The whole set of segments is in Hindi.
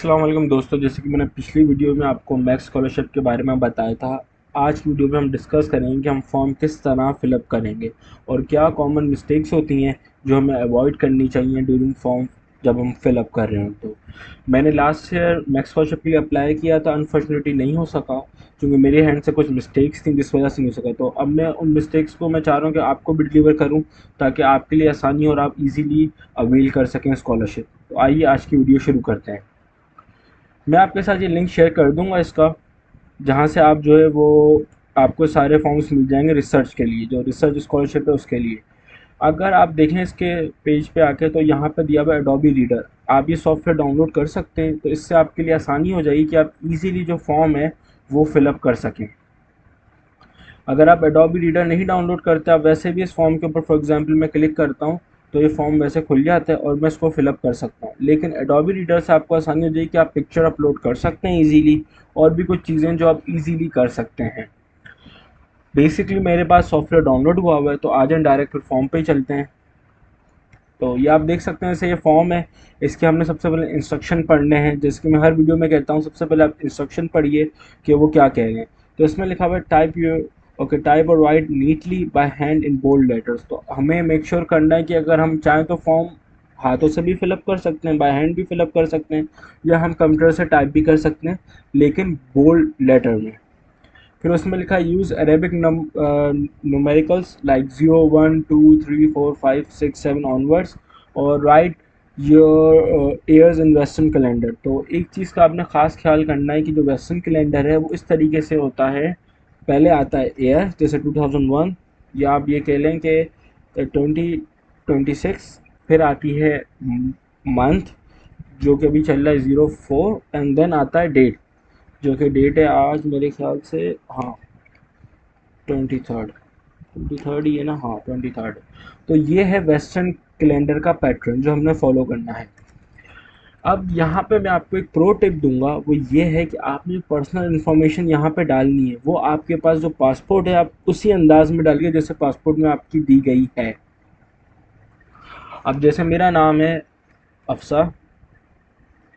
अस्सलाम वालेकुम दोस्तों, जैसे कि मैंने पिछली वीडियो में आपको मैक्स स्कॉलरशिप के बारे में बताया था। आज की वीडियो में हम डिस्कस करेंगे कि हम फॉर्म किस तरह फिलअप करेंगे और क्या कॉमन मिस्टेक्स होती हैं जो हमें अवॉइड करनी चाहिए ड्यूरिंग फॉर्म जब हम फिलअप कर रहे हो। तो मैंने लास्ट ईयर मैक्स स्कॉलरशिप के लिए अप्लाई किया था, अनफॉर्चुनेटली नहीं हो सका क्योंकि मेरे हैंड से कुछ मिस्टेक्स थी जिस वजह से नहीं हो सका। तो अब मैं उन मिस्टेक्स को मैं चाह रहा हूँ कि आपको भी डिलीवर करूँ ताकि आपके लिए आसानी हो और आप इजीली अवेल कर सकें स्कॉलरशिप। तो आइए आज की वीडियो शुरू करते हैं। मैं आपके साथ ये लिंक शेयर कर दूंगा इसका, जहाँ से आप जो है वो आपको सारे फॉर्म्स मिल जाएंगे रिसर्च के लिए, जो रिसर्च स्कॉलरशिप है उसके लिए। अगर आप देखें इसके पेज पे आके तो यहाँ पे दिया हुआ है एडोबी रीडर। आप ये सॉफ्टवेयर डाउनलोड कर सकते हैं, तो इससे आपके लिए आसानी हो जाएगी कि आप इजीली जो फॉर्म है वो फिलअप कर सकें। अगर आप एडोबी रीडर नहीं डाउनलोड करते, आप वैसे भी इस फॉर्म के ऊपर फॉर एग्जांपल मैं क्लिक करता हूँ तो ये फॉर्म वैसे खुल जाता है और मैं इसको फिलअप कर सकता हूँ। लेकिन एडोबी रीडर से आपको आसानी हो जाएगी कि आप पिक्चर अपलोड कर सकते हैं इजीली, और भी कुछ चीज़ें जो आप इजीली कर सकते हैं। बेसिकली मेरे पास सॉफ्टवेयर डाउनलोड हुआ हुआ है, तो आ जाए डायरेक्ट फिर फॉर्म पे ही चलते हैं। तो ये आप देख सकते हैं, जैसे ये फॉर्म है, इसके हमने सबसे पहले इंस्ट्रक्शन पढ़ने हैं। जैसे कि मैं हर वीडियो में कहता हूँ, सबसे पहले आप इंस्ट्रक्शन पढ़िए कि वो क्या कह रहे हैं। तो इसमें लिखा हुआ है टाइप योर ओके टाइप और write neatly by hand in bold letters. तो हमें मेक श्योर करना है कि अगर हम चाहें तो फॉर्म हाथों से भी फिलअप कर सकते हैं, बाय हैंड भी फिलअप कर सकते हैं, या हम कंप्यूटर से टाइप भी कर सकते हैं, लेकिन बोल्ड लेटर में। फिर उसमें लिखा है use Arabic numericals like 0 1 2 3 4 5 6 7 onwards और write your years in western calendar. तो एक चीज़ का आपने ख़ास ख्याल करना है कि जो वेस्टर्न कैलेंडर है वो इस तरीके से होता है। पहले आता है ईयर, जैसे 2001, या आप ये कह लें कि 2026। फिर आती है मंथ, जो कि अभी चल रहा है 04, एंड देन आता है डेट, जो कि डेट है आज मेरे ख्याल से, हाँ, 23rd। 23rd ही है ना, हाँ 23rd। तो ये है वेस्टर्न कैलेंडर का पैटर्न जो हमने फॉलो करना है। अब यहाँ पे मैं आपको एक प्रो टिप दूंगा, वो ये है कि आपने पर्सनल इन्फॉर्मेशन यहाँ पे डालनी है, वो आपके पास जो पासपोर्ट है आप उसी अंदाज में डालिए जैसे पासपोर्ट में आपकी दी गई है। अब जैसे मेरा नाम है अफसा,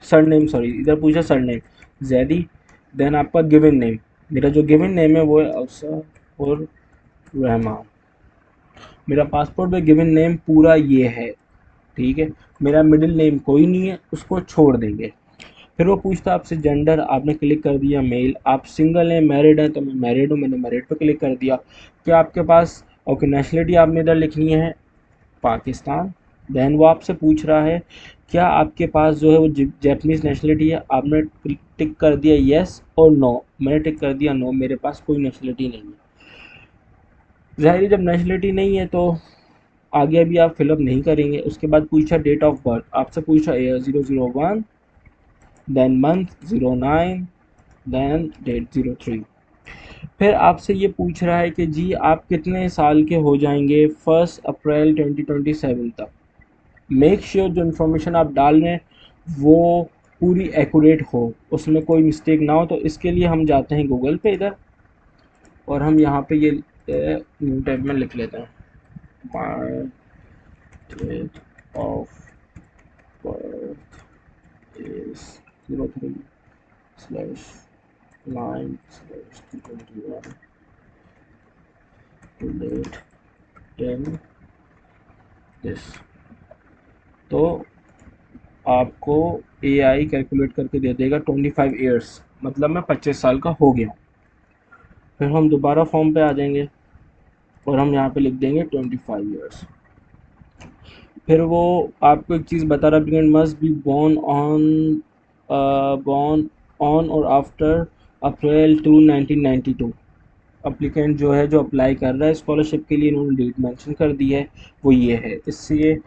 सरनेम, सॉरी इधर पूछा सरनेम, जैदी। देन आपका गिवन नेम, मेरा जो गिवन नेम है वो है अफसा और रहमान। मेरा पासपोर्ट में गिवन नेम पूरा ये है, ठीक है। मेरा मिडिल नेम कोई नहीं है, उसको छोड़ देंगे। फिर वो पूछता है आपसे जेंडर, आपने क्लिक कर दिया मेल। आप सिंगल हैं, मैरिड हैं, तो मैं मैरिड हूँ, मैंने मैरिड पे क्लिक कर दिया। क्या आपके पास, ओके, नेशनलिटी आपने इधर लिखनी है पाकिस्तान। देन वो आपसे पूछ रहा है क्या आपके पास जो है वो जैपनीज़ नेशनलिटी है। आपने टिक कर दिया येस और नो, मैंने टिक कर दिया नो, मेरे पास कोई नेशनलिटी नहीं है। ज़ाहिर है जब नेशनलिटी नहीं है तो आगे अभी आप फिलअप नहीं करेंगे। उसके बाद पूछा डेट ऑफ बर्थ, आपसे पूछा year 001, then month 09, then date 03। फिर आपसे ये पूछ रहा है कि जी आप कितने साल के हो जाएंगे 1 अप्रैल 2027 तक। मेक श्योर जो इन्फॉर्मेशन आप डाल रहे हैं वो पूरी एक्यूरेट हो, उसमें कोई मिस्टेक ना हो। तो इसके लिए हम जाते हैं गूगल पे इधर, और हम यहाँ पे ये न्यू टैब में लिख लेते हैं my date of birth is 03/9/2021 to date 10 this. तो आपको एआई कैलकुलेट करके दे देगा 25 ईयर्स, मतलब मैं 25 साल का हो गया। फिर हम दोबारा फॉर्म पे आ जाएंगे और हम यहाँ पे लिख देंगे 25 ईयर्स। फिर वो आपको एक चीज़ बता रहा है, applicant must be born on और आफ्टर अप्रैल 2 1992। अप्लीकेंट जो है, जो अप्लाई कर रहा है स्कॉलरशिप के लिए, इन्होंने डेट मेंशन कर दी है, वो ये है। इससे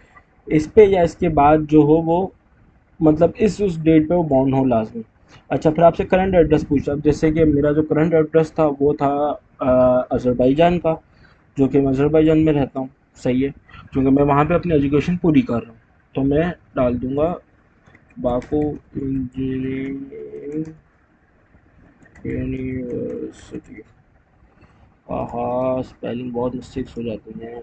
इस पे या इसके बाद जो हो वो, मतलब इस उस डेट पे वो बॉर्न हो लाजमी। अच्छा, फिर आपसे करंट एड्रेस पूछा। अब जैसे कि मेरा जो करंट एड्रेस था वो था अज़रबैजान का, जो कि मैं अज़रबैजान में रहता हूँ, सही है, क्योंकि मैं वहाँ पे अपनी एजुकेशन पूरी कर रहा हूँ। तो मैं डाल दूँगा बाकू इंजीनियरिंग यूनिवर्सिटी। हाँ, स्पेलिंग बहुत मिस्टेक्स हो जाती हैं।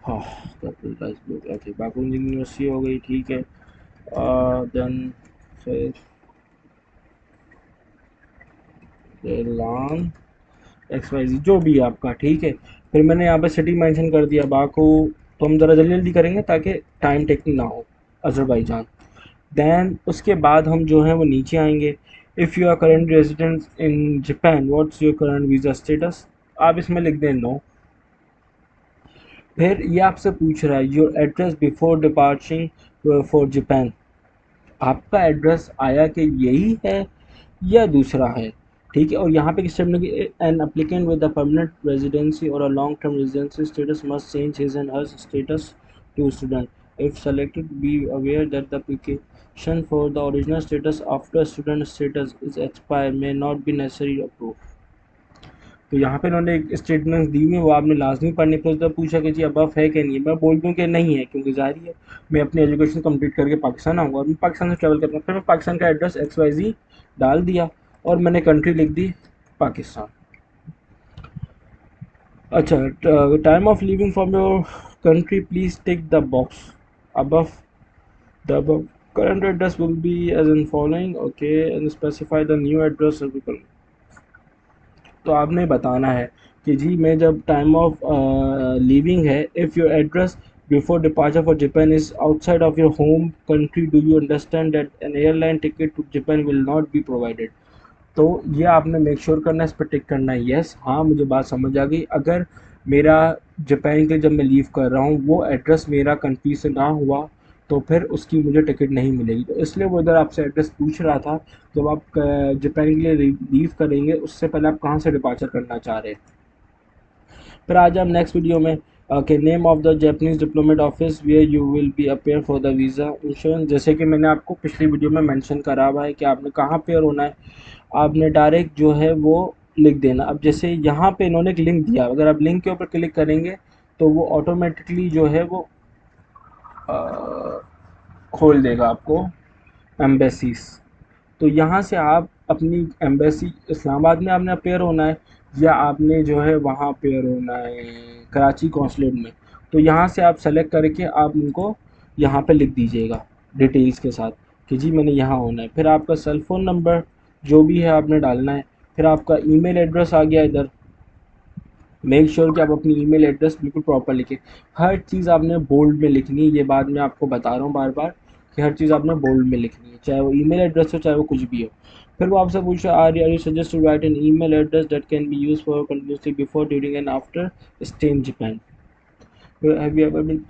हाँ, ओके, बाकुन यूनिवर्सिटी हो गई, ठीक है। देन फिर लॉन XYZ जो भी है आपका, ठीक है। फिर मैंने यहाँ पे सिटी मेंशन कर दिया बाकू। तो हम ज़रा जल्दी जल्दी करेंगे ताकि टाइम टेकिंग ना हो, अज़रबैजान। देन उसके बाद हम जो है वो नीचे आएंगे। If you are current resident in Japan, what's your current visa status, आप इसमें लिख दें नो। फिर ये आपसे पूछ रहा है your address before departing for Japan, आपका एड्रेस आया कि यही है या दूसरा है, ठीक है। और यहाँ पे स्टेटमेंट कि an applicant with the permanent residency और a long term residency status must change his and her status to student if selected, be aware that the application for the original status after student status is expire may not be necessary approve. तो यहाँ पे उन्होंने एक स्टेटमेंट दी हुई है, वो आपने लाजमी पढ़नी। फिर उसने पूछा कि जी अबव है कि नहीं है, मैं बोल दूँ कि नहीं है, क्योंकि जाहिर है मैं अपनी एजुकेशन कंप्लीट करके पाकिस्तान आऊँगा और मैं पाकिस्तान से ट्रैवल करता हूँ। फिर मैं पाकिस्तान का एड्रेस XYZ डाल दिया और मैंने कंट्री लिख दी पाकिस्तान। अच्छा, time of living from your country please tick the box above the above current address will be as in following, okay, and specify the new address will be। तो आपने बताना है कि जी मैं जब टाइम ऑफ लीविंग है, if your address before departure for Japan is outside of your home country, do you understand that an airline ticket to Japan will not be provided. तो ये आपने मेक श्योर करना है, इस पर टिक करना है यस। हाँ, मुझे बात समझ आ गई। अगर मेरा जापान के जब मैं लीव कर रहा हूँ वो एड्रेस मेरा कंट्री से ना हुआ तो फिर उसकी मुझे टिकट नहीं मिलेगी। तो इसलिए वो इधर आपसे एड्रेस पूछ रहा था। जब आप जापान के लिए लीव करेंगे उससे पहले आप कहाँ से डिपार्चर करना चाह रहे हैं। फिर आज हम नेक्स्ट वीडियो में के name of the Japanese diplomat office where you will be appear for the visa insurance, जैसे कि मैंने आपको पिछली वीडियो में मेंशन करा हुआ है कि आपने कहाँ पेयर होना है। आपने डायरेक्ट जो है वो लिख देना। अब जैसे यहाँ पे इन्होंने एक लिंक दिया, अगर आप लिंक के ऊपर क्लिक करेंगे तो वो ऑटोमेटिकली जो है वो खोल देगा आपको एम्बेसीज। तो यहाँ से आप अपनी एम्बेसी इस्लामाबाद में आपने अपेयर होना है या आपने जो है वहाँ अपेयर होना है कराची कौंसलेट में। तो यहाँ से आप सेलेक्ट करके आप उनको यहाँ पे लिख दीजिएगा डिटेल्स के साथ कि जी मैंने यहाँ होना है। फिर आपका सेल फ़ोन नंबर जो भी है आपने डालना है। फिर आपका ईमेल एड्रेस आ गया इधर। मेक श्योर कि आप अपनी ईमेल एड्रेस बिल्कुल प्रॉपर लिखें। हर चीज़ आपने बोल्ड में लिखनी है, ये बात मैं आपको बता रहा हूँ बार बार कि हर चीज़ आपने बोल्ड में लिखनी है, चाहे वो ईमेल एड्रेस हो चाहे वो कुछ भी हो। फिर वो आपसे पूछा are you suggest to write an email address that can be use for continuously before during and after stay in Japan.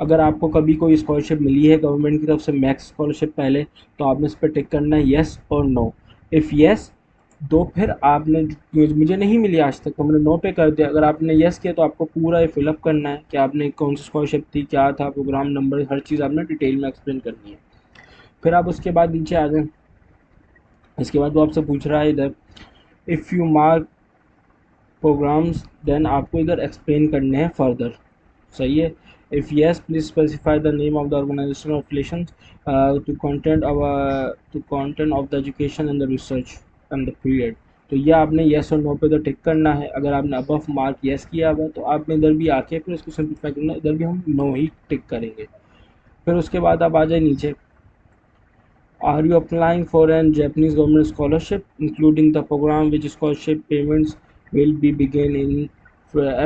अगर आपको कभी कोई स्कॉलरशिप मिली है गवर्नमेंट की तरफ से, मैक्स स्कॉलरशिप पहले, तो आपने इस पर टिक करना है येस और नो। इफ़ येस तो फिर आपने, मुझे नहीं मिली आज तक तो मैंने नो पे कर दिया। अगर आपने येस किया तो आपको पूरा ये फिलअप करना है कि आपने कौन सी स्कॉलरशिप थी, क्या था, प्रोग्राम नंबर, हर चीज़ आपने डिटेल में एक्सप्लेन करनी है। फिर आप उसके बाद नीचे आ जाएं। इसके बाद वो आपसे पूछ रहा है इधर if you mark programs, then आपको इधर एक्सप्लेन करने हैं फर्दर, सही है। If yes please specify the name of the organisation of relation to content of the education and the research and the period. तो ये आपने येस और नो पे तो टिक करना है। अगर आपने अबव मार्क येस किया हुआ तो आपने इधर भी आके फिर इसको सिंप्लीफाई करना, इधर भी हम नो ही टिक करेंगे। फिर उसके बाद आप आ जाए नीचे, are you applying for an Japanese government scholarship including the program which scholarship payments will be begin in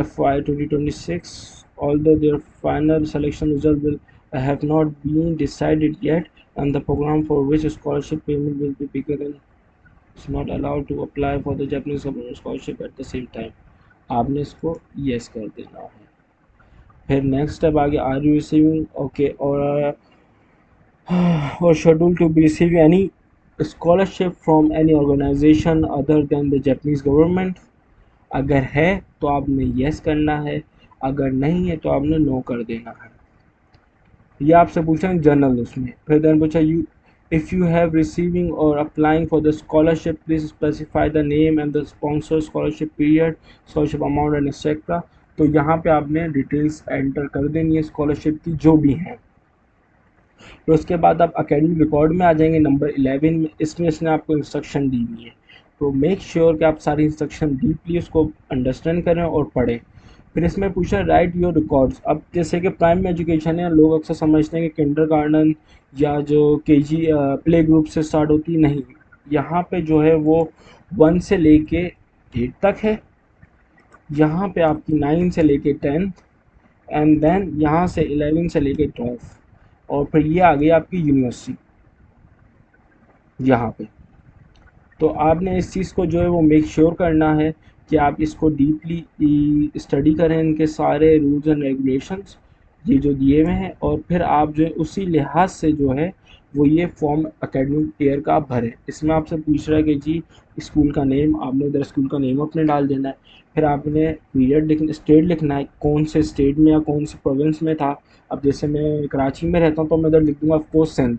FY 2026, although their final selection result will have not been decided yet and the program for which scholarship payment will be begun is not allowed to apply for the Japanese government scholarship at the same time। आपने इसको yes कर देना है। फिर नेक्स्ट स्टेप आ गया are you receiving okay or scheduled to be receive any scholarship from any organization other than the Japanese government। अगर है तो आपने yes करना है, अगर नहीं है तो आपने no कर देना है। ये आपसे पूछा है जनरल उसमें। फिर देन पूछा you if you have receiving और applying for the scholarship please specify the name and the sponsor scholarship period scholarship amount and etcetera. तो यहाँ पे आपने डिटेल्स एंटर कर देनी है स्कॉलरशिप की जो भी हैं। फिर उसके बाद आप अकेडमिक रिकॉर्ड में आ जाएंगे नंबर 11 में। इसमें इसने आपको इंस्ट्रक्शन दी हुई है, तो मेक श्योर कि आप सारी इंस्ट्रक्शन डीपली उसको अंडरस्टैंड करें और पढ़ें। फिर इसमें पूछा राइट योर रिकॉर्ड्स। अब जैसे कि प्राइमरी एजुकेशन है, लोग अक्सर समझते हैं कि किंडरगार्टन या जो केजी प्ले ग्रुप से स्टार्ट होती है, नहीं, यहाँ पे जो है वो 1 से लेके 8 तक है, यहाँ पे आपकी 9 से लेके 10, एंड देन यहाँ से 11 से लेके 12, और फिर ये आ गई आपकी यूनिवर्सिटी यहाँ पे। तो आपने इस चीज़ को जो है वो मेक श्योर करना है कि आप इसको डीपली स्टडी करें, इनके सारे रूल्स एंड रेगुलेशंस ये जो दिए हुए हैं, और फिर आप जो है उसी लिहाज से जो है वो ये फॉर्म एकेडमिक ईयर का आप भरें। इसमें आपसे पूछ रहा है कि जी स्कूल का नेम, आपने इधर स्कूल का नेम अपने डाल देना है, फिर आपने पीरियड लिखना, स्टेट लिखना है, कौन से स्टेट में या कौन से प्रोविंस में था। अब जैसे मैं कराची में रहता हूँ तो मैं इधर लिख दूँगा ऑफ कोर्स सिंध।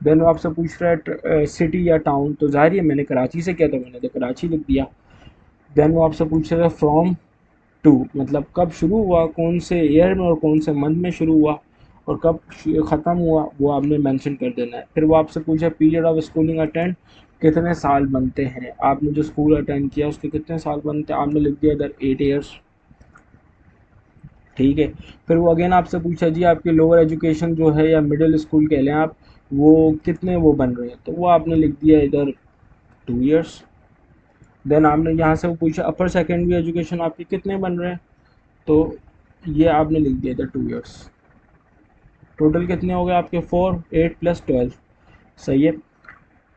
देन वो आपसे पूछ रहा है सिटी या टाउन, तो ज़ाहिर है मैंने कराची से किया तो मैंने तो कराची लिख दिया। देन वो आपसे पूछ रहा है फ्रॉम टू, मतलब कब शुरू हुआ, कौन से ईयर में और कौन से मंथ में शुरू हुआ, और कब ख़त्म हुआ, वो आपने मेंशन कर देना है। फिर वो आपसे पूछा पीरियड ऑफ स्कूलिंग अटेंड, कितने साल बनते हैं, आपने जो स्कूल अटेंड किया उसके कितने साल बनते हैं, आपने लिख दिया इधर 8 ईयर्स। ठीक है। फिर वो अगेन आपसे पूछा जी आपकी लोअर एजुकेशन जो है या मिडिल स्कूल कह लें आप, वो कितने वो बन रहे हैं, तो वो आपने लिख दिया इधर 2 ईयर्स। देन आपने यहाँ से वो पूछा अपर सेकेंडरी एजुकेशन आपके कितने बन रहे हैं, तो ये आपने लिख दिया इधर 2 ईयर्स। टोटल कितने हो गए आपके 4, 8 + 12, सही है।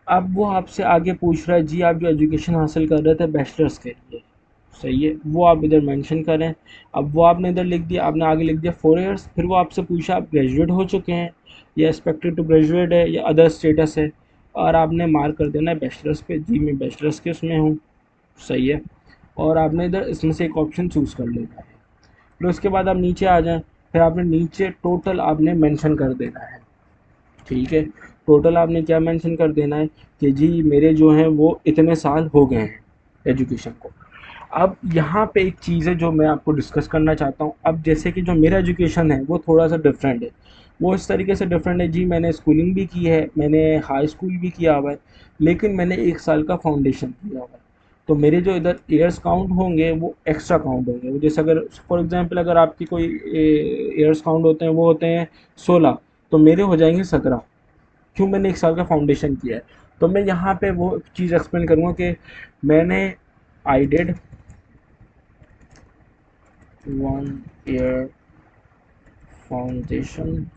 अब वो आपसे आगे पूछ रहा है जी आप जो एजुकेशन हासिल कर रहे थे बैचलर्स के लिए, सही है, वो आप इधर मेंशन करें। अब वो आपने इधर लिख दिया, आपने आगे लिख दिया 4 ईयर्स। फिर वो आपसे पूछा आप ग्रेजुएट हो चुके हैं या एक्सपेक्टेड टू ग्रेजुएट है या अदर स्टेटस है, और आपने मार्क कर देना है बैचलर्स पे, जी मैं बैचलर्स के उसमें हूँ, सही है, और आपने इधर इसमें से एक ऑप्शन चूज़ कर लेना है। फिर उसके बाद आप नीचे आ जाएं, फिर आपने नीचे टोटल आपने मेंशन कर देना है। ठीक है, टोटल आपने क्या मेंशन कर देना है कि जी मेरे जो हैं वो इतने साल हो गए हैं एजुकेशन को। अब यहाँ पे एक चीज़ है जो मैं आपको डिस्कस करना चाहता हूँ। अब जैसे कि जो मेरा एजुकेशन है वो थोड़ा सा डिफरेंट है, वो इस तरीके से डिफरेंट है जी, मैंने स्कूलिंग भी की है, मैंने हाई स्कूल भी किया हुआ है, लेकिन मैंने 1 साल का फाउंडेशन किया हुआ है। तो मेरे जो इधर ईयर्स काउंट होंगे वो एक्स्ट्रा काउंट होंगे। वो जैसे अगर फॉर एग्जांपल अगर आपकी कोई ईयर्स काउंट होते हैं वो होते हैं 16, तो मेरे हो जाएंगे 17, क्यों, मैंने 1 साल का फाउंडेशन किया है। तो मैं यहाँ पे वो चीज़ एक्सप्लेन करूँगा कि मैंने I did 1 year foundation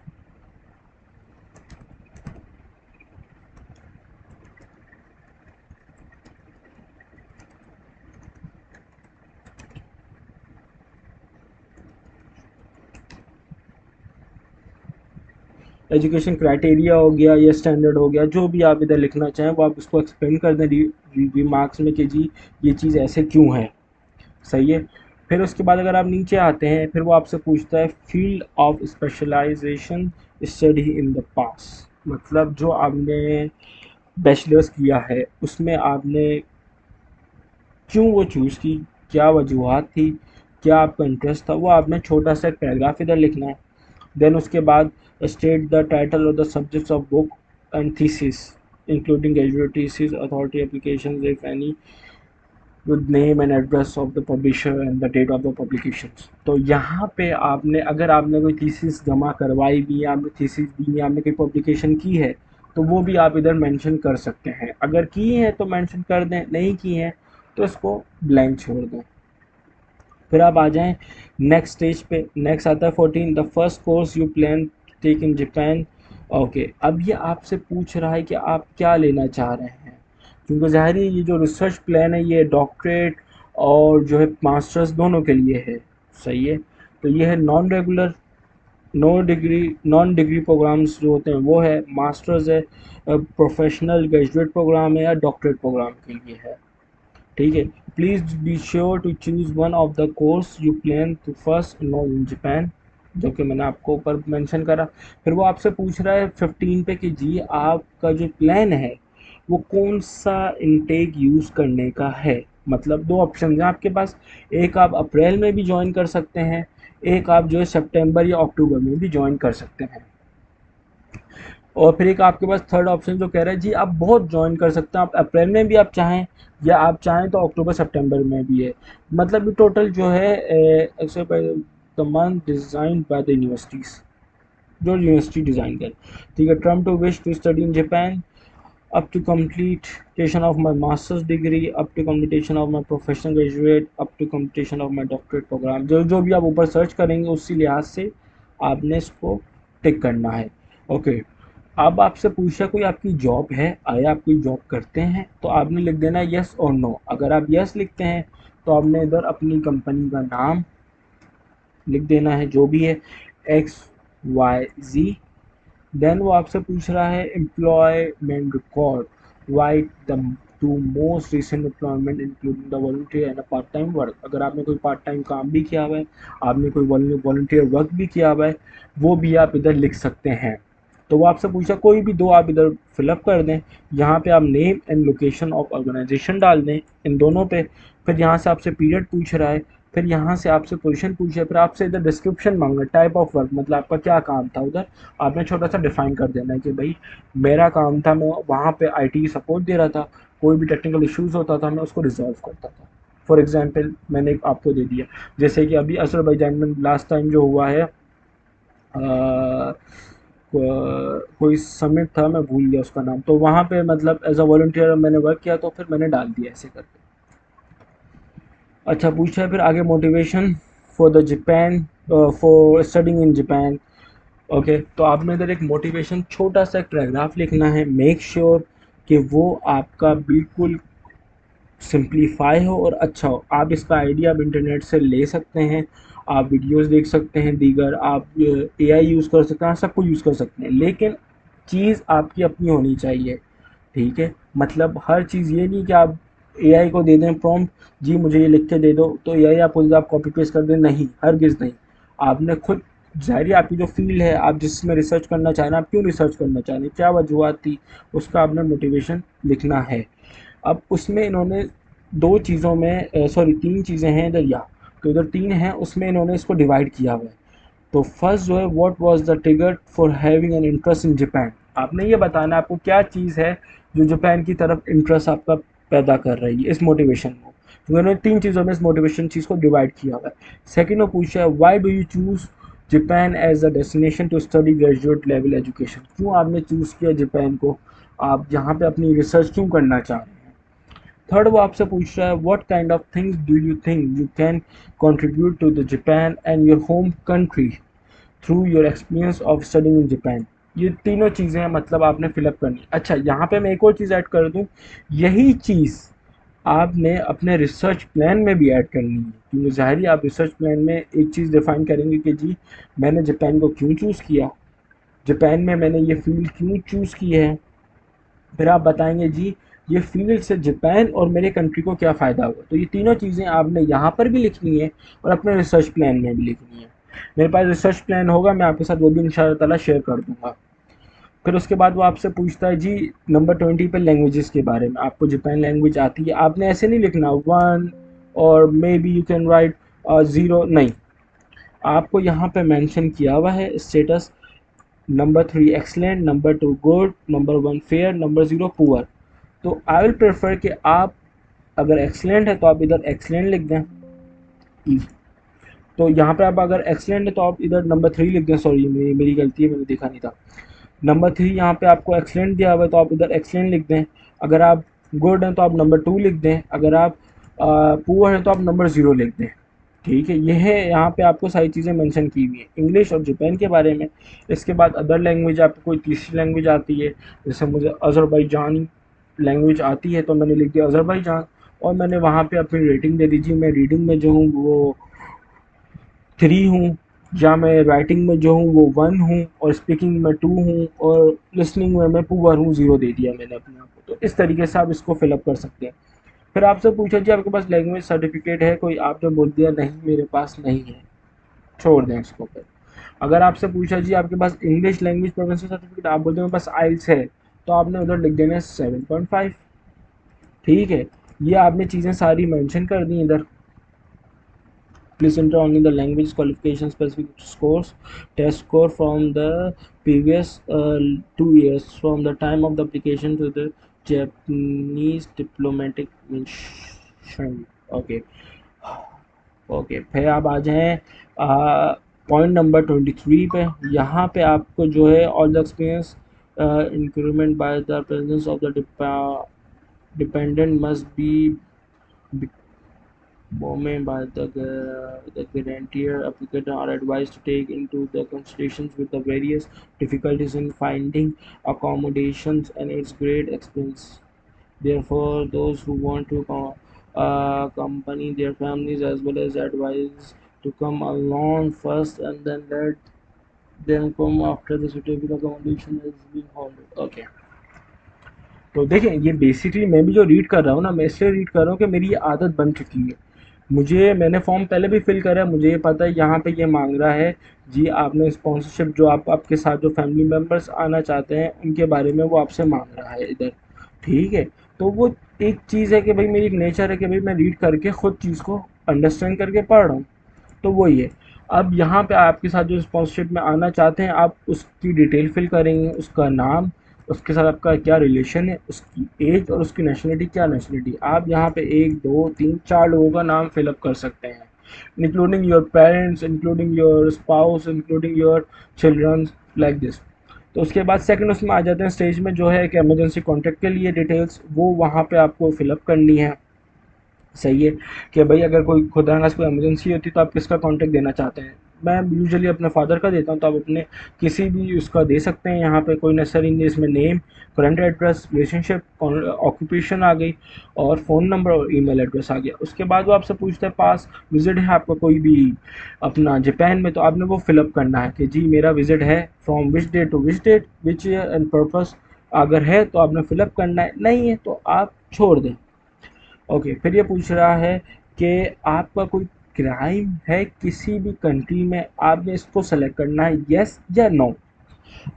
education criteria हो गया या स्टैंडर्ड हो गया, जो भी आप इधर लिखना चाहें वो आप उसको एक्सप्लेन कर दें रिमार्क्स में कि जी ये चीज़ ऐसे क्यों है, सही है। फिर उसके बाद अगर आप नीचे आते हैं, फिर वो आपसे पूछता है field of specialisation study in the past, मतलब जो आपने बैचलर्स किया है उसमें आपने क्यों वो चूज़ की, क्या वजूहत थी, क्या आपका इंटरेस्ट था, वो आपने छोटा सा एक पैराग्राफ इधर लिखना है। देन उसके बाद स्टेट द टाइटल और the subjects of book and thesis including graduate thesis authority application if any with name and address of the publisher and the date of the publication. तो यहाँ पे आपने अगर आपने कोई थीसिस जमा करवाई भी है, आपने थीसिस दी है, आपने कोई पब्लिकेशन की है, तो वो भी आप इधर मेंशन कर सकते हैं। अगर की है तो मेंशन कर दें, नहीं की है तो इसको ब्लैंक छोड़ दें। फिर आप आ जाएं नेक्स्ट स्टेज पे। नेक्स्ट आता है 14, the first course you plan take in Japan. Okay, अब ये आपसे पूछ रहा है कि आप क्या लेना चाह रहे हैं, क्योंकि ज़ाहिर है ये जो रिसर्च प्लान है ये डॉक्टरेट और जो है मास्टर्स दोनों के लिए है, सही है। तो ये है नॉन डिग्री प्रोग्राम्स जो होते हैं वो है, मास्टर्स है, प्रोफेशनल ग्रेजुएट प्रोग्राम है या डॉक्टरेट प्रोग्राम के लिए है। ठीक है, please be sure to choose one of the course you plan to first no in Japan, जो कि मैंने आपको ऊपर मेंशन करा। फिर वो आपसे पूछ रहा है 15 पे कि जी आपका जो प्लान है वो कौन सा इनटेक यूज़ करने का है। मतलब 2 ऑप्शन हैं आपके पास, एक आप अप्रैल में भी ज्वाइन कर सकते हैं, एक आप जो है सितंबर या अक्टूबर में भी ज्वाइन कर सकते हैं। और फिर एक आपके पास थर्ड ऑप्शन जो कह रहा है जी आप बहुत ज्वाइन कर सकते हैं, आप अप्रैल में भी आप चाहें या आप चाहें तो अक्टूबर सितंबर में भी है। मतलब ये टोटल जो है except the month design by the universities, जो यूनिवर्सिटी डिज़ाइन करे। ठीक है, term to wish to study in Japan up to completion of my master's degree, up to completion of my professional graduate, up to completion of my doctorate program। जो जो भी आप ऊपर सर्च करेंगे उसी लिहाज से आपने इसको टिक करना है। ओके, अब आपसे पूछा कोई आपकी जॉब है, आया आप कोई जॉब करते हैं, तो आपने लिख देना है यस और नो। अगर आप यस लिखते हैं तो आपने इधर अपनी कंपनी का नाम लिख देना है जो भी है, XYZ। देन वो आपसे पूछ रहा है employment record, right the two most recent employment including the volunteer and part time work. अगर आपने कोई पार्ट टाइम काम भी किया हुआ है, आपने कोई वॉलंटियर वर्क भी किया हुआ है, वो भी आप इधर लिख सकते हैं। तो वो आपसे पूछा कोई भी दो आप इधर फिलअप कर दें। यहाँ पे आप name and location of organisation डाल दें इन दोनों पे। फिर यहाँ से आपसे पीरियड पूछ रहा है, फिर यहाँ से आपसे पोजीशन पूछ रहा है, फिर आपसे इधर डिस्क्रिप्शन मांग रहा है, टाइप ऑफ वर्क मतलब आपका क्या काम था उधर। आपने छोटा सा डिफाइन कर देना है कि भाई मेरा काम था, मैं वहाँ पे आईटी सपोर्ट दे रहा था, कोई भी टेक्निकल इश्यूज होता था मैं उसको रिजॉल्व करता था। फॉर एग्जांपल मैंने आपको दे दिया, जैसे कि अभी अजरबैजान में लास्ट टाइम जो हुआ है, कोई समिट था मैं भूल गया उसका नाम, तो वहाँ पे मतलब एज अ वॉलंटियर मैंने वर्क किया, तो फिर मैंने डाल दिया ऐसे करके। अच्छा पूछा है फिर आगे motivation for the Japan, for studying in Japan. Okay, तो आपने इधर एक मोटिवेशन छोटा सा एक पैराग्राफ लिखना है। मेक श्योर कि वो आपका बिल्कुल सिंप्लीफाई हो और अच्छा हो। आप इसका आइडिया आप इंटरनेट से ले सकते हैं, आप वीडियोस देख सकते हैं, दीगर आप एआई यूज़ कर सकते हैं, सब कुछ यूज़ कर सकते हैं, लेकिन चीज़ आपकी अपनी होनी चाहिए। ठीक है, मतलब हर चीज़ ये नहीं कि आप एआई को दे दें प्रॉम्प्ट, जी मुझे ये लिख के दे दो, तो एआई आपको आप कॉपी पेस्ट कर दें, नहीं, हरगिज़ नहीं। आपने खुद, ज़ाहिर आपकी जो फील्ड है, आप जिसमें रिसर्च करना चाह रहे हैं, आप क्यों रिसर्च करना चाह रहे हैं, क्या वजूहत थी, उसका आपने मोटिवेशन लिखना है। अब उसमें इन्होंने दो चीज़ों में सॉरी तीन चीज़ें हैं इधर, या तो इधर तीन हैं, उसमें इन्होंने इसको डिवाइड किया हुआ है। तो फर्स्ट जो है what was the trigger for having an interest in Japan. आपने ये बताना है आपको क्या चीज़ है जो जापान की तरफ इंटरेस्ट आपका पैदा कर रही है इस मोटिवेशन को। तो उन्होंने तीन चीज़ों में इस मोटिवेशन चीज़ को डिवाइड किया हुआ है। सेकेंड वो पूछा है why do you choose Japan as a destination to study graduate level education. क्यों आपने चूज़ किया जापान को, आप यहाँ पे अपनी रिसर्च क्यों करना चाह रहे हैं। थर्ड वो आपसे पूछ रहा है what kind of things do you think you can contribute to the Japan and your home country through your experience of studying in Japan. ये तीनों चीज़ें हैं मतलब आपने फिलअप करनी। अच्छा यहाँ पे मैं एक और चीज़ ऐड कर दूँ, यही चीज़ आपने अपने रिसर्च प्लान में भी ऐड करनी है, क्योंकि ज़ाहिर है आप रिसर्च प्लान में एक चीज़ डिफाइन करेंगे कि जी मैंने जापान को क्यों चूज़ किया, जापान में मैंने ये फील्ड क्यों चूज़ की है। फिर आप बताएंगे जी ये फील्ड से जापान और मेरे कंट्री को क्या फ़ायदा हुआ। तो ये तीनों चीज़ें आपने यहाँ पर भी लिखनी है और अपने रिसर्च प्लान में भी लिखनी है। मेरे पास रिसर्च प्लान होगा, मैं आपके साथ वो भी इंशाअल्लाह ताला शेयर कर दूँगा। फिर उसके बाद वो आपसे पूछता है जी नंबर 20 पे लैंग्वेजेस के बारे में, आपको जापान लैंग्वेज आती है। आपने ऐसे नहीं लिखना 1 और may be you can write 0, नहीं, आपको यहाँ पे मेंशन किया हुआ है status. Number 3 excellent, number 2 good, number 1 fair, number 0 poor. तो आई विल प्रेफर कि आप अगर एक्सलेंट है तो आप इधर एक्सलेंट लिख दें ई। तो यहाँ पे आप अगर एक्सलेंट है तो आप इधर नंबर 3 लिख दें, सॉरी मेरी गलती है, मैंने देखा नहीं था। नंबर 3 यहाँ पे आपको एक्सलेंट दिया हुआ है तो आप इधर एक्सलेंट लिख दें। अगर आप गुड हैं तो आप नंबर 2 लिख दें। अगर आप पुअर हैं तो आप नंबर 0 लिख दें। ठीक है, ये है यहाँ पे आपको सारी चीज़ें मेंशन की हुई हैं इंग्लिश और जापान के बारे में। इसके बाद अदर लैंग्वेज, आपको कोई तीसरी लैंग्वेज आती है, जैसे मुझे अज़रबैजानी लैंग्वेज आती है तो मैंने लिख दिया अज़रबैजान, और मैंने वहाँ पे अपनी रेटिंग दे दी जी मैं रीडिंग में जो हूँ वो 3 हूँ, या मैं राइटिंग में जो हूँ वो 1 हूँ, और स्पीकिंग में 2 हूँ, और लिसनिंग में मैं पुअर हूँ, 0 दे दिया मैंने अपने आप को। तो इस तरीके से आप इसको फिलअप कर सकते हैं। फिर आपसे पूछा जी आपके पास लैंग्वेज सर्टिफिकेट है कोई, आपने बोल दिया नहीं मेरे पास नहीं है, छोड़ दें इसको। फिर अगर आपसे पूछा जी आपके पास इंग्लिश लैंग्वेज प्रोफेशनल सर्टिफिकेट, आप बोलते हैं मेरे पास आइल्स है, तो आपने उधर लिख देना है 7.5। ठीक है, ये आपने चीज़ें सारी मेंशन कर दी इधर। Please enter only the language qualification specific scores, test score from the previous 2 years from the time of the application to the Japanese diplomatic mission. Okay okay, फिर आप आ जाएँ पॉइंट नंबर 23 पे। यहाँ पे आपको जो है all the experience increment by the presence of the dependent must be Bowman by the guarantor applicant are advised to take into the considerations with the various difficulties in finding accommodations and its great expense. Therefore, those who want to accompany their families as well as advised to come along first and then let them come after the suitable accommodation has been found. Okay. तो देखें, ये बेसिकली मैं भी जो रीड कर रहा हूँ ना, मैं इसलिए रीड कर रहा हूँ कि मेरी ये आदत बन चुकी है। मैंने फॉर्म पहले भी फिल करा है, मुझे ये पता है यहाँ पे ये मांग रहा है जी आपने स्पॉन्सरशिप जो आपके साथ जो फैमिली मेम्बर्स आना चाहते हैं उनके बारे में वो आपसे मांग रहा है इधर, ठीक है। तो वो एक चीज़ है कि भाई मेरी एक नेचर है कि भाई मैं रीड करके ख़ुद चीज़ को अंडरस्टैंड करके पढ़ रहा हूँ, तो वही है। अब यहाँ पे आपके साथ जो स्पॉन्सरशिप में आना चाहते हैं आप उसकी डिटेल फिल करेंगे, उसका नाम, उसके साथ आपका क्या रिलेशन है, उसकी एज और उसकी नेशनलिटी क्या नेशनलिटी। आप यहाँ पे 1 2 3 4 लोगों का नाम फिलअप कर सकते हैं, including your parents, including your spouse, including your children, like this. तो उसके बाद सेकंड उसमें आ जाते हैं स्टेज में जो है कि इमरजेंसी कॉन्टैक्ट के लिए डिटेल्स वो वहाँ पे आपको फिलअप करनी है। सही है कि भाई अगर कोई खुदा ना कोई इमरजेंसी होती तो आप किसका कॉन्टैक्ट देना चाहते हैं। मैं यूजुअली अपने फादर का देता हूँ, तो आप अपने किसी भी उसका दे सकते हैं। यहाँ पे कोई नेसेसरी नहीं, इसमें name, current address, relationship, occupation आ गई और फ़ोन नंबर और ईमेल एड्रेस आ गया। उसके बाद वो आपसे पूछता है पास विज़िट है आपका कोई भी अपना जापान में, तो आपने वो फिलअप करना है कि जी मेरा विज़िट है from which date to which date, which year and purpose. अगर है तो आपने फिलअप करना है, नहीं है तो आप छोड़ दें। ओके, फिर ये पूछ रहा है कि आपका कोई क्राइम है किसी भी कंट्री में, आपने इसको सेलेक्ट करना है येस या नो।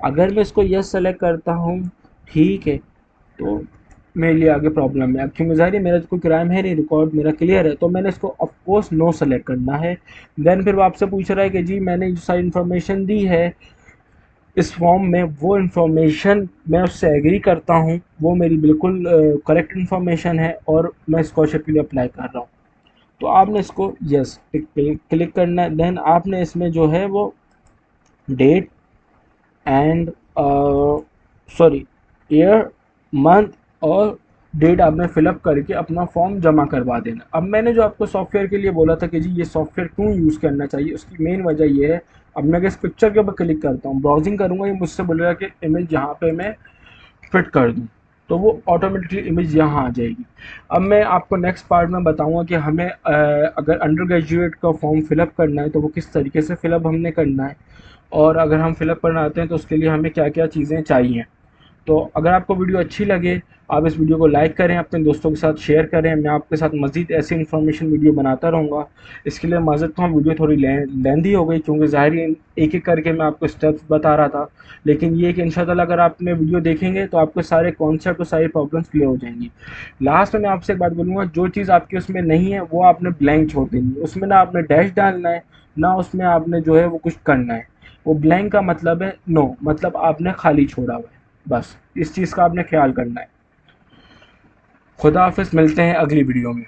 अगर मैं इसको येस सेलेक्ट करता हूँ, ठीक है, तो मेरे लिए आगे प्रॉब्लम है। अब क्योंकि ज़ाहिर है मेरा कोई क्राइम है नहीं, रिकॉर्ड मेरा क्लियर है, तो मैंने इसको ऑफकोर्स नो सेलेक्ट करना है। देन फिर वो आपसे पूछ रहा है कि जी मैंने जो सारी इन्फॉर्मेशन दी है इस फॉर्म में, वो इन्फॉर्मेशन मैं उससे एग्री करता हूँ, वो मेरी बिल्कुल करेक्ट इन्फॉर्मेशन है और मैं स्कॉलरशिप के लिए अप्लाई कर रहा हूँ। तो आपने इसको यस क्लिक करना है। देन आपने इसमें जो है वो date and sorry year, month और डेट आपने फिलअप करके अपना फॉर्म जमा करवा देना। अब मैंने जो आपको सॉफ्टवेयर के लिए बोला था कि जी ये सॉफ्टवेयर क्यों यूज़ करना चाहिए, उसकी मेन वजह ये है। अब मैं इस पिक्चर के ऊपर क्लिक करता हूँ, ब्राउजिंग करूँगा, ये मुझसे बोलेगा कि इमेज यहाँ पे मैं फिट कर दूँ, तो वो ऑटोमेटिकली इमेज यहाँ आ जाएगी। अब मैं आपको नेक्स्ट पार्ट में बताऊँगा कि हमें अगर अंडर ग्रेजुएट का फॉर्म फिलअप करना है तो वो किस तरीके से फिलअप हमने करना है, और अगर हम फिलअप करना आते हैं तो उसके लिए हमें क्या क्या चीज़ें चाहिए। तो अगर आपको वीडियो अच्छी लगे आप इस वीडियो को लाइक करें, अपने दोस्तों के साथ शेयर करें। मैं आपके साथ मज़ीद ऐसी इन्फॉर्मेशन वीडियो बनाता रहूँगा। इसके लिए माज़रत तो वीडियो थोड़ी लेंदी हो गई क्योंकि ज़ाहिर है एक एक करके मैं आपको स्टेप्स बता रहा था, लेकिन ये कि इंशाअल्लाह अगर आपने वीडियो देखेंगे तो आपके सारे कॉन्सेप्ट और सारी प्रॉब्लम्स क्लियर हो जाएंगी। लास्ट में मैं आपसे एक बात बोलूँगा, जो चीज़ आपकी उसमें नहीं है वो आपने ब्लैंक छोड़ देनी है। उसमें ना आपने डैश डालना है, ना उसमें आपने जो है वो कुछ करना है। वो ब्लैंक का मतलब है नो, मतलब आपने खाली छोड़ा हुआ है। बस इस चीज़ का आपने ख्याल करना है। खुदा हाफिज़, मिलते हैं अगली वीडियो में।